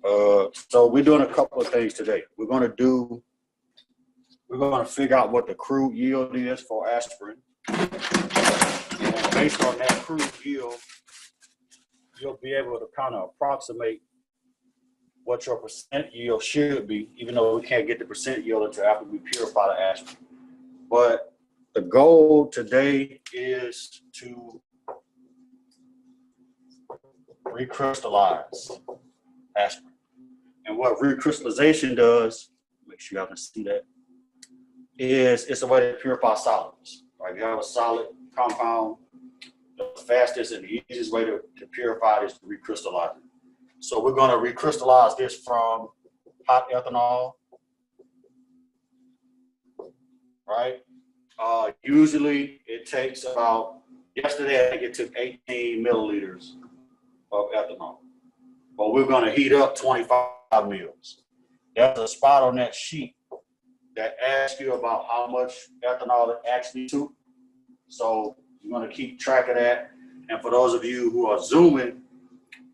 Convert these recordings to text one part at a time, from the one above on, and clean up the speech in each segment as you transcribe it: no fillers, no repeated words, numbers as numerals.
So we're doing a couple of things today. We're going to figure out what the crude yield is for aspirin. And based on that crude yield, you'll be able to kind of approximate what your percent yield should be, even though we can't get the percent yield until after we purify the aspirin. But the goal today is to recrystallize aspirin. And what recrystallization does, make sure y'all can see that, is it's a way to purify solids. Right? You have a solid compound, the fastest and the easiest way to purify it is to recrystallize it. So we're going to recrystallize this from hot ethanol, right? Usually it takes about, yesterday I think it took 18 milliliters of ethanol, but we're going to heat up 25 mils. There's a spot on that sheet that asks you about how much ethanol it actually took. So you're going to keep track of that. And for those of you who are Zooming,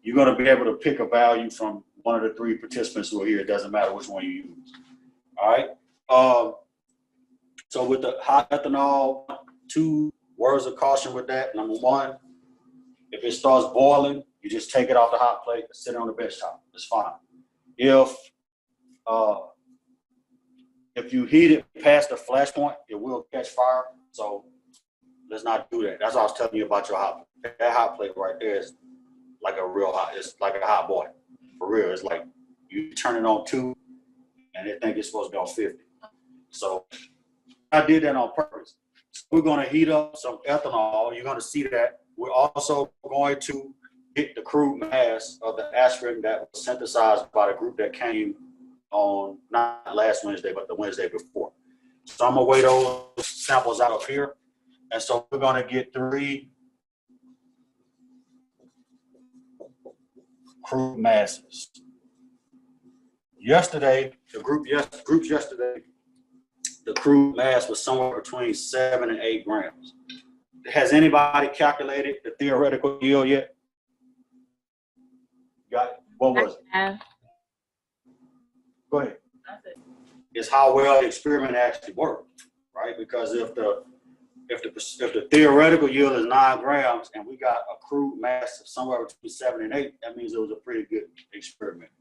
you're going to be able to pick a value from one of the three participants who are here. It doesn't matter which one you use. All right. So with the hot ethanol, 2 words of caution with that. Number one, if it starts boiling, you just take it off the hot plate and sit it on the bench top. It's fine. If you heat it past the flash point, it will catch fire. So let's not do that. That's what I was telling you about your hot plate. That hot plate right there is like a real hot. It's like a hot boy. For real. It's like you turn it on 2 and they think it's supposed to be on 50. So I did that on purpose. So we're going to heat up some ethanol. You're going to see that. We're also going to get the crude mass of the aspirin that was synthesized by the group that came on not last Wednesday, but the Wednesday before. So I'm going to weigh those samples out up here. And so we're going to get 3 crude masses. Yesterday, groups yesterday, the crude mass was somewhere between 7 and 8 grams. Has anybody calculated the theoretical yield yet? Got it? What was it? Go ahead. It's how well the experiment actually worked, right? Because if the theoretical yield is 9 grams and we got a crude mass of somewhere between 7 and 8, that means it was a pretty good experiment.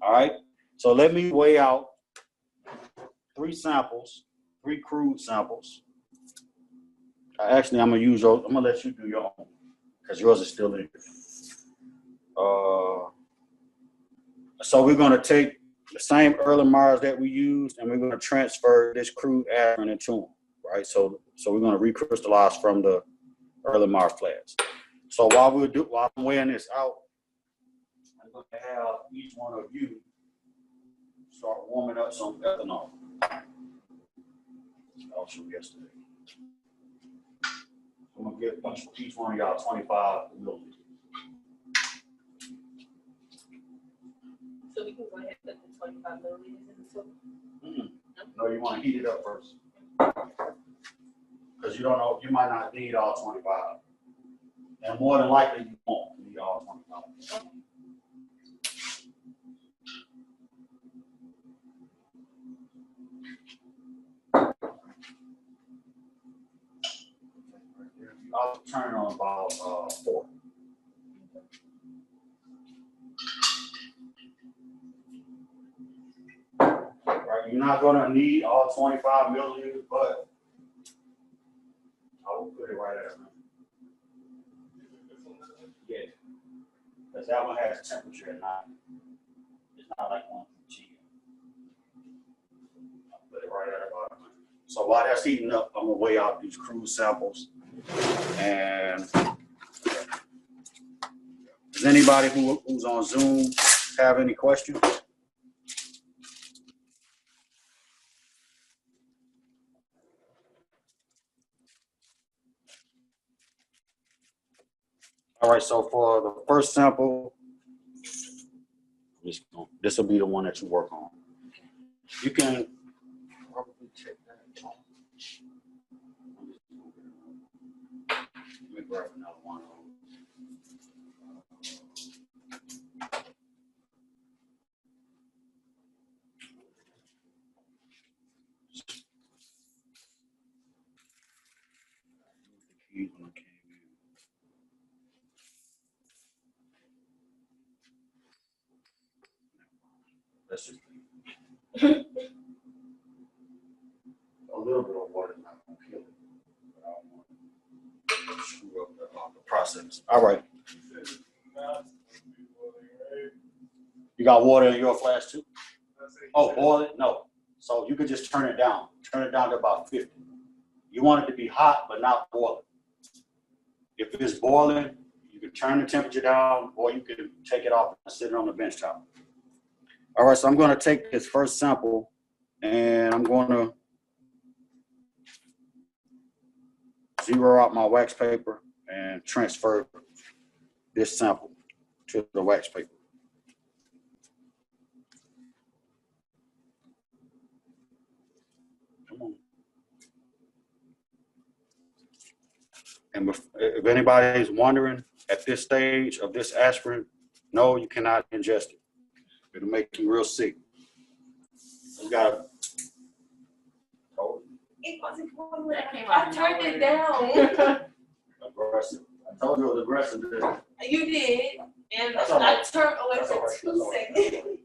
All right. So let me weigh out 3 samples, 3 crude samples. Actually, I'm gonna let you do your own because yours is still in here. So we're gonna take the same Erlenmeyers that we used, and we're gonna transfer this crude aspirin into them, right? So we're gonna recrystallize from the Erlenmeyer flask. So while I'm weighing this out, I'm gonna have each one of you start warming up some ethanol. Also yesterday. I'm gonna give each one of y'all 25 milliliters. So we can go ahead and put the 25 milliliters in the soup? No, you want to heat it up first. Because you don't know, you might not need all 25. And more than likely, you won't need all 25. Okay. I'll turn on about 4. Right, you're not gonna need all 25 milliliters, but I will put it right at it. Yeah, because that one has temperature at 9. It's not like one from CHEM. I'll put it right at about 100. So while that's heating up, I'm gonna weigh out these crude samples. And does anybody who's on Zoom have any questions? All right, so for the first sample, this will be the one that you work on. You can probably check that. Let me grab another one. Let's just a little bit of water is not going to kill it. But I don't want to screw up the process. All right. You got water in your flask too? Oh, boil it? No. So you can just turn it down. Turn it down to about 50. You want it to be hot, but not boiling. If it's boiling, you can turn the temperature down, or you can take it off and sit it on the bench top. All right, so I'm going to take this first sample, and I'm going to zero out my wax paper and transfer this sample to the wax paper. Come on. And if anybody is wondering at this stage of this aspirin, no, you cannot ingest it. It'll make you real sick. You gotta. It wasn't going. I turned it down. Aggressive. I told you it was aggressive. You did, and That's all right. I turned away That's all for right. 2 That's all right. seconds.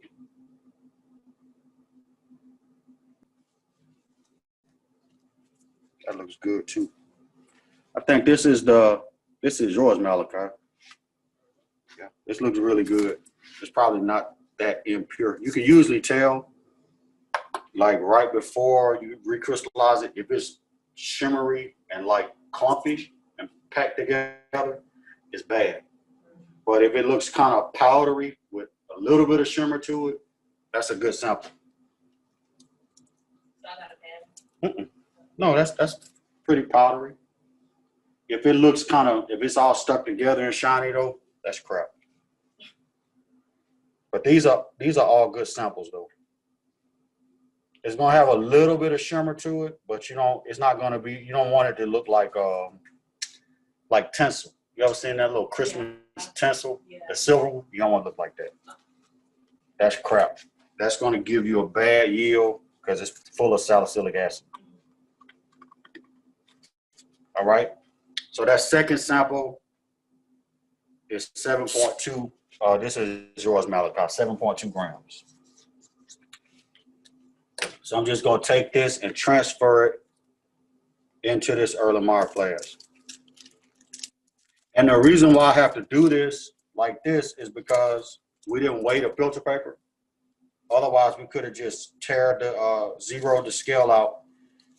That looks good too. I think this is yours, Malachi. Yeah, this looks really good. It's probably not that impure. You can usually tell, like right before you recrystallize it, if it's shimmery and like clumpy and packed together, it's bad. But if it looks kind of powdery with a little bit of shimmer to it, that's a good sample. So I got a pan. No, that's pretty powdery. If it looks kind of, if it's all stuck together and shiny though, that's crap. But these are all good samples though. It's gonna have a little bit of shimmer to it, but it's not gonna be, you don't want it to look like tinsel. You ever seen that little Christmas tinsel? Yeah. The silver one? You don't want to look like that. That's crap. That's gonna give you a bad yield because it's full of salicylic acid. All right. So that second sample is 7.2. This is yours, Malachi, 7.2 grams. So I'm just going to take this and transfer it into this Erlenmeyer flask. And the reason why I have to do this like this is because we didn't weigh the filter paper. Otherwise, we could have just zeroed the scale out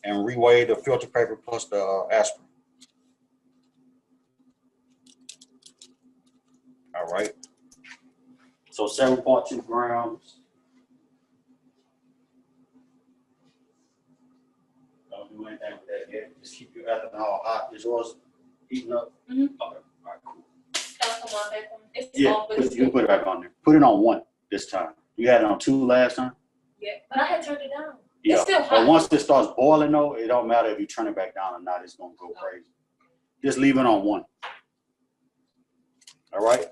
and reweighed the filter paper plus the aspirin. All right. So 7.2 grams. Don't do anything with that yet. Just keep your ethanol hot. Is yours heating up? Mm-hmm. Okay. All right, cool. Come on, back on. It's Yeah, on, but it's you can put it back on there. Put it on 1 this time. You had it on 2 last time? Yeah, but I had turned it down. Yeah. It's still hot. But once it starts boiling though, it don't matter if you turn it back down or not, it's gonna go crazy. Just leave it on 1. All right.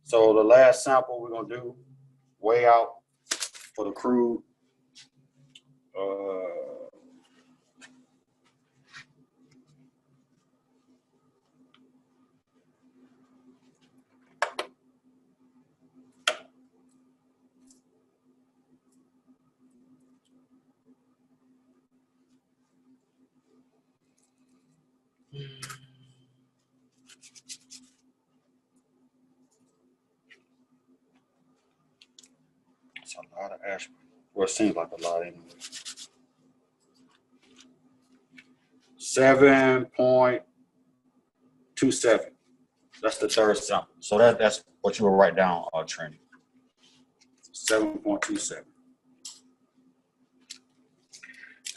So the last sample we're gonna do, weigh out for the crude. It's a lot of aspirin. Well, it seems like a lot anyway. 7.27. That's the third sample. So that's what you will write down, Trini. 7.27.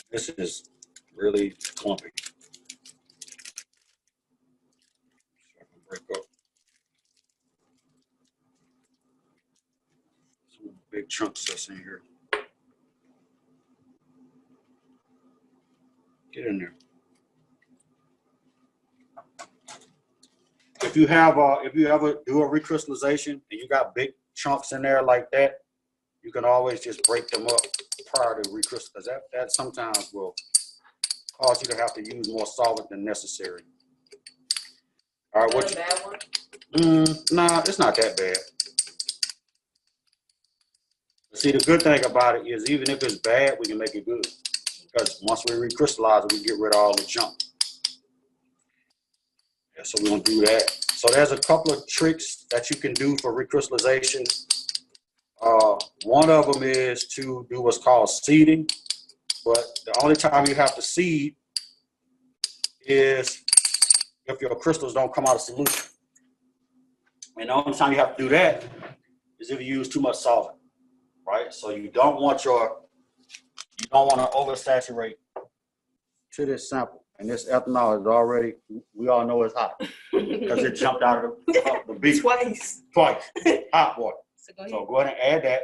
This is really clumpy. So I can break up some big chunks that's in here. Get in there. If you ever do a recrystallization and you got big chunks in there like that, you can always just break them up prior to recrystal, because that sometimes will cause you to have to use more solvent than necessary. All right, Is that a bad one? Nah, it's not that bad. See, the good thing about it is even if it's bad, we can make it good. Because once we recrystallize it, we get rid of all the junk. Yeah, so we're gonna do that. So there's a couple of tricks that you can do for recrystallization. One of them is to do what's called seeding, but the only time you have to seed is if your crystals don't come out of solution. And the only time you have to do that is if you use too much solvent, right? So you don't want to oversaturate to this sample. And this ethanol is already, we all know it's hot because it jumped out of the beaker. Twice. Hot water. So go ahead and add that.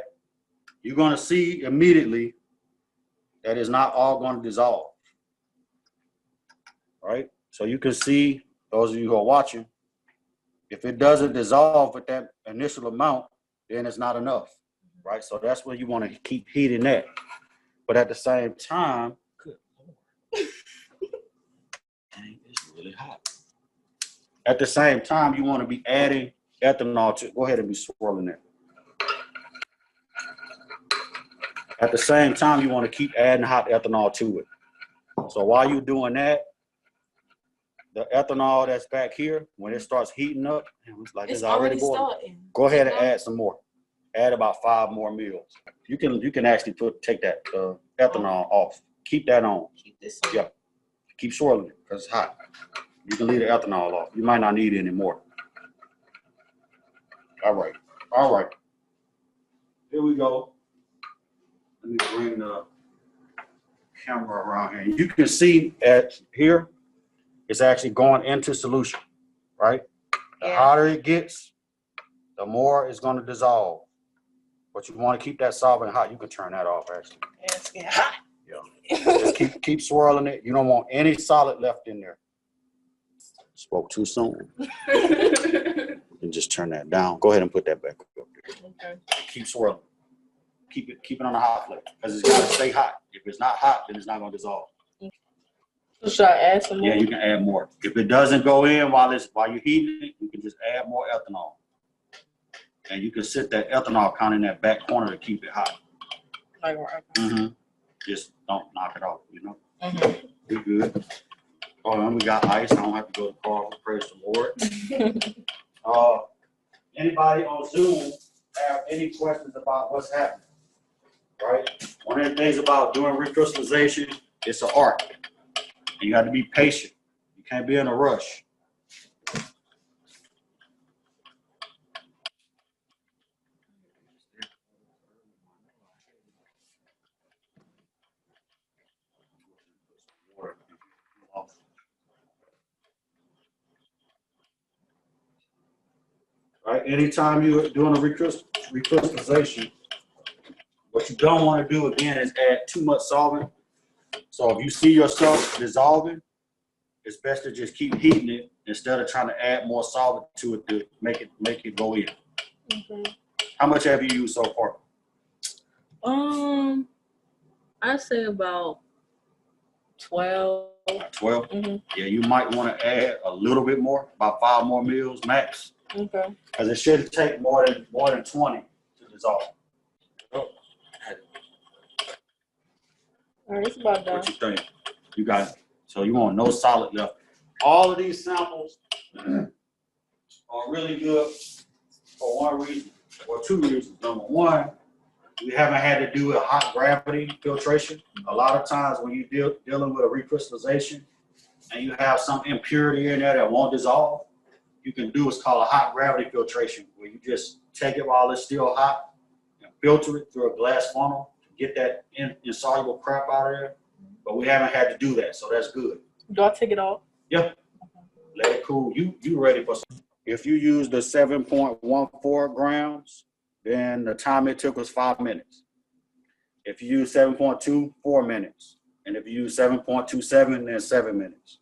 You're going to see immediately that it's not all going to dissolve, right? So you can see, those of you who are watching, if it doesn't dissolve with that initial amount, then it's not enough, right? So that's where you want to keep heating that. But at the same time, good Lord. Dang, it's really hot. At the same time, you want to be adding ethanol to, go ahead and be swirling it. At the same time, you want to keep adding hot ethanol to it. So while you're doing that, the ethanol that's back here, when it starts heating up, it's like it's already boiling. Go ahead and add some more. Add about 5 more mils. You can actually take that ethanol off. Keep that on. Keep this on. Yeah. Keep swirling it because it's hot. You can leave the ethanol off. You might not need it anymore. All right. All right. Here we go. Let me bring the camera around here. You can see at here, it's actually going into solution, right? The hotter it gets, the more it's going to dissolve. But you want to keep that solvent hot. You can turn that off, actually. Yeah, it's getting hot. Yeah. Just keep swirling it. You don't want any solid left in there. Spoke too soon. And just turn that down. Go ahead and put that back up there. Okay. Keep swirling. Keep it on a hot flame because it's got to stay hot. If it's not hot, then it's not going to dissolve. So should I add some more? Yeah, you can add more. If it doesn't go in while you're heating it, you can just add more ethanol. And you can sit that ethanol kind of in that back corner to keep it hot. Like, okay. Just don't knock it off, you know? Be good. Oh, and we got ice. I don't have to go to the car. Praise the Lord. Anybody on Zoom have any questions about what's happening? Right? One of the things about doing recrystallization, it's an art. And you got to be patient. You can't be in a rush. Right? Anytime you're doing a recrystallization, what you don't want to do again is add too much solvent. So if you see yourself dissolving, it's best to just keep heating it instead of trying to add more solvent to it to make it go in. How much have you used so far? I'd say about 12. 12? Yeah, you might want to add a little bit more, about 5 more mils max. Okay. Because it shouldn't take more than 20 to dissolve. All right, it's about done. What you think? You got it. So you want no solid left. All of these samples are really good for one reason, or 2 reasons. Number one, we haven't had to do a hot gravity filtration. A lot of times when you're dealing with a recrystallization and you have some impurity in there that won't dissolve, you can do what's called a hot gravity filtration, where you just take it while it's still hot and filter it through a glass funnel to get that insoluble crap out of there. But we haven't had to do that, so that's good. Do I take it off? Yep. Let it cool. You ready for some? If you use the 7.14 grams, then the time it took was 5 minutes. If you use 7.2, 4 minutes. And if you use 7.27, then 7 minutes.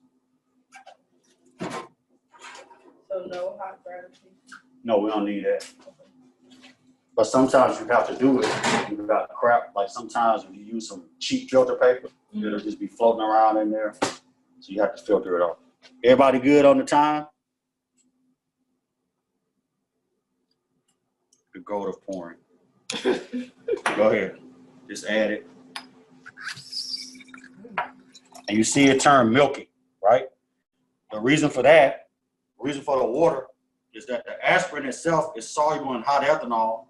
So no hot gravity? No, we don't need that. But sometimes you have to do it. You got crap. Like sometimes when you use some cheap filter paper, it'll just be floating around in there. So you have to filter it off. Everybody good on the time? The goal of pouring. Go ahead. Just add it. And you see it turn milky, right? The reason for that, the reason for the water, is that the aspirin itself is soluble in hot ethanol,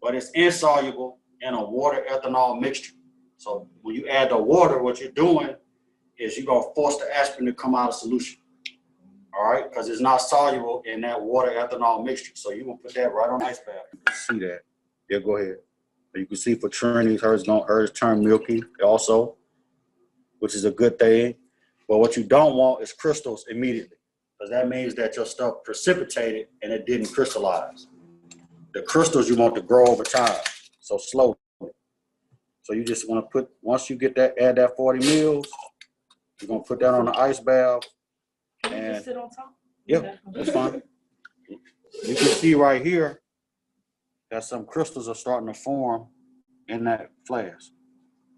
but it's insoluble in a water ethanol mixture. So when you add the water, what you're doing is you're gonna force the aspirin to come out of solution. All right, because it's not soluble in that water ethanol mixture. So you're gonna put that right on the ice bath. You can see that. Yeah, go ahead. You can see for Trinity's, hers turn milky also, which is a good thing. But what you don't want is crystals immediately, because that means that your stuff precipitated and it didn't crystallize. The crystals you want to grow over time, so slowly. So you just want to put, once you get that, add that 40 mils, you're gonna put that on the ice bath. And Just sit on top? yeah, that's fine. You can see right here that some crystals are starting to form in that flask.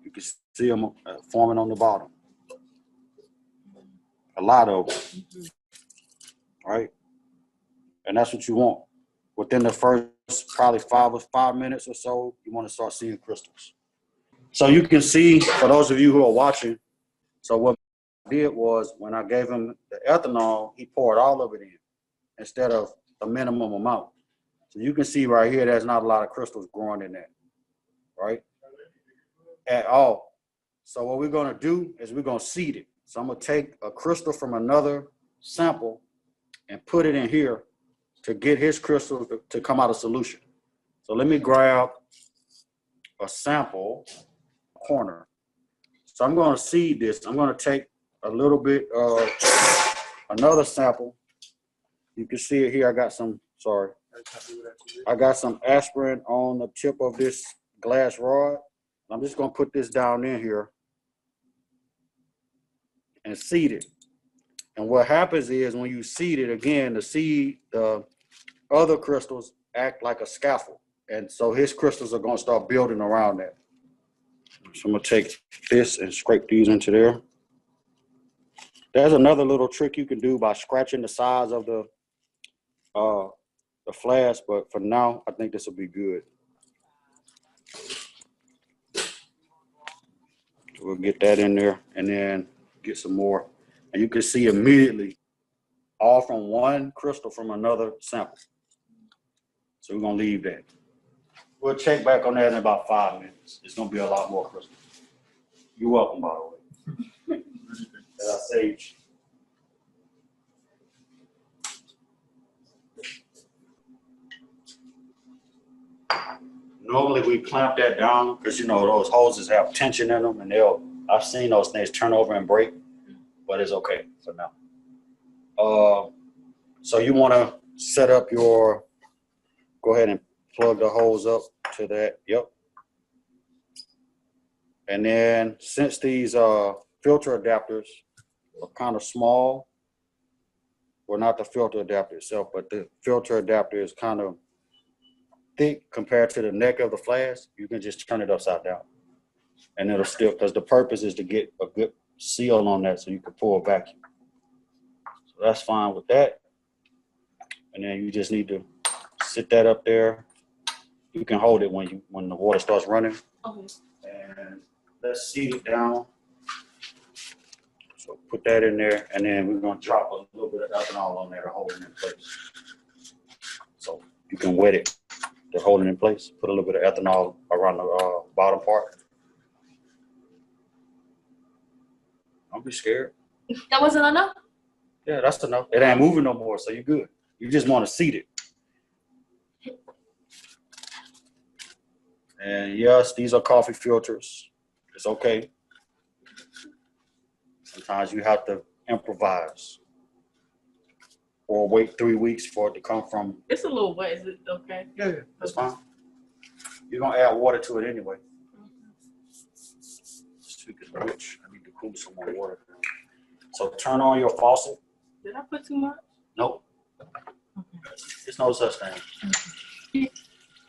You can see them forming on the bottom. A lot of them, right? And that's what you want. Within the first probably 5 minutes or so, you want to start seeing crystals. So you can see, for those of you who are watching, so what I did was when I gave him the ethanol, he poured all of it in instead of a minimum amount. So you can see right here, there's not a lot of crystals growing in that, right? At all. So what we're gonna do is we're gonna seed it. So I'm gonna take a crystal from another sample and put it in here to get his crystal to come out of solution. So let me grab a sample corner. So I'm gonna seed this. I'm gonna take a little bit of another sample. You can see it here. I got some aspirin on the tip of this glass rod. I'm just gonna put this down in here and seed it. And what happens is when you seed it, again, the other crystals act like a scaffold. And so his crystals are gonna start building around that. So I'm gonna take this and scrape these into there. There's another little trick you can do by scratching the sides of the flask, but for now, I think this will be good. We'll get that in there and then get some more. And you can see immediately all from one crystal from another sample. So we're gonna leave that. We'll check back on that in about 5 minutes. It's gonna be a lot more crystals. You're welcome, by the way. As I say, normally we clamp that down because you know those hoses have tension in them, and I've seen those things turn over and break, but it's okay for now. So you want to set up go ahead and plug the hose up to that. Yep. And then since these filter adapters are kind of small, well, not the filter adapter itself, but the filter adapter is kind of thick compared to the neck of the flask, you can just turn it upside down. And it'll still, because the purpose is to get a good seal on that so you can pour a vacuum. So that's fine with that. And then you just need to sit that up there. You can hold it when the water starts running. Okay. And let's seat it down. So put that in there, and then we're gonna drop a little bit of ethanol on there to hold it in place. So you can wet it to hold it in place. Put a little bit of ethanol around the bottom part. Don't be scared. That wasn't enough? Yeah, that's enough. It ain't moving no more, so you're good. You just want to seat it. And yes, these are coffee filters. It's okay. Sometimes you have to improvise or wait 3 weeks for it to come from. It's a little wet. Is it okay? Yeah, that's fine. You're going to add water to it anyway. Speaking of which, I need to cool some more water. So turn on your faucet. Did I put too much? Nope. Okay. There's no such thing.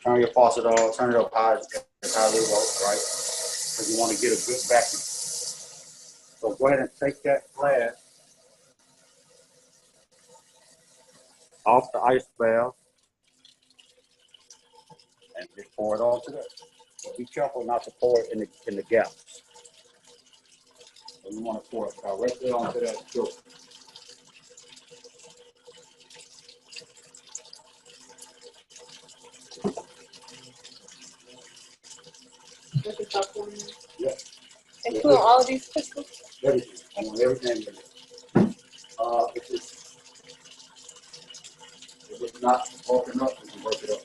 Turn your faucet on, turn it up high, as high as it goes, right? Because you want to get a good vacuum. So go ahead and take that flask off the ice valve and just pour it all to that. But be careful not to pour it in the gaps. So you want to pour it directly onto that filter. Yeah. Include all of these crystals? Everything. I want everything in there. If it's not broken up, we can break it up.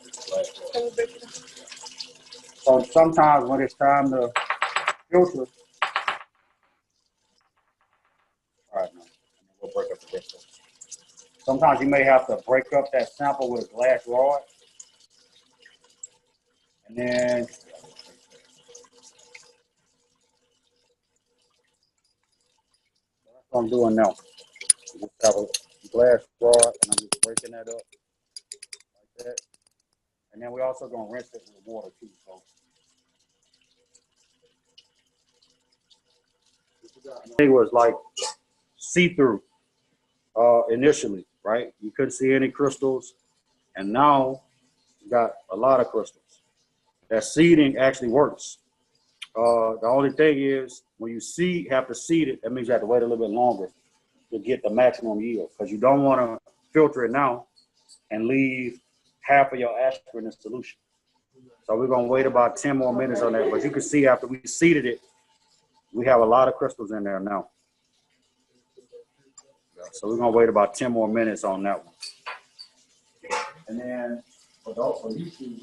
Can we break it up? So sometimes when it's time to filter, all right, now we'll break up the rest of it. Sometimes you may have to break up that sample with a glass rod, and then that's what I'm doing now. Just have a glass rod, and I'm just breaking that up like that. And then we're also gonna rinse it with water too. So it was like see-through initially, right? You couldn't see any crystals, and now you got a lot of crystals. That seeding actually works. The only thing is when you have to seed it, that means you have to wait a little bit longer to get the maximum yield, because you don't want to filter it now and leave half of your aspirin in solution. So we're going to wait about 10 more minutes on that. But you can see after we seeded it, we have a lot of crystals in there now. So we're going to wait about 10 more minutes on that one. And then for these two,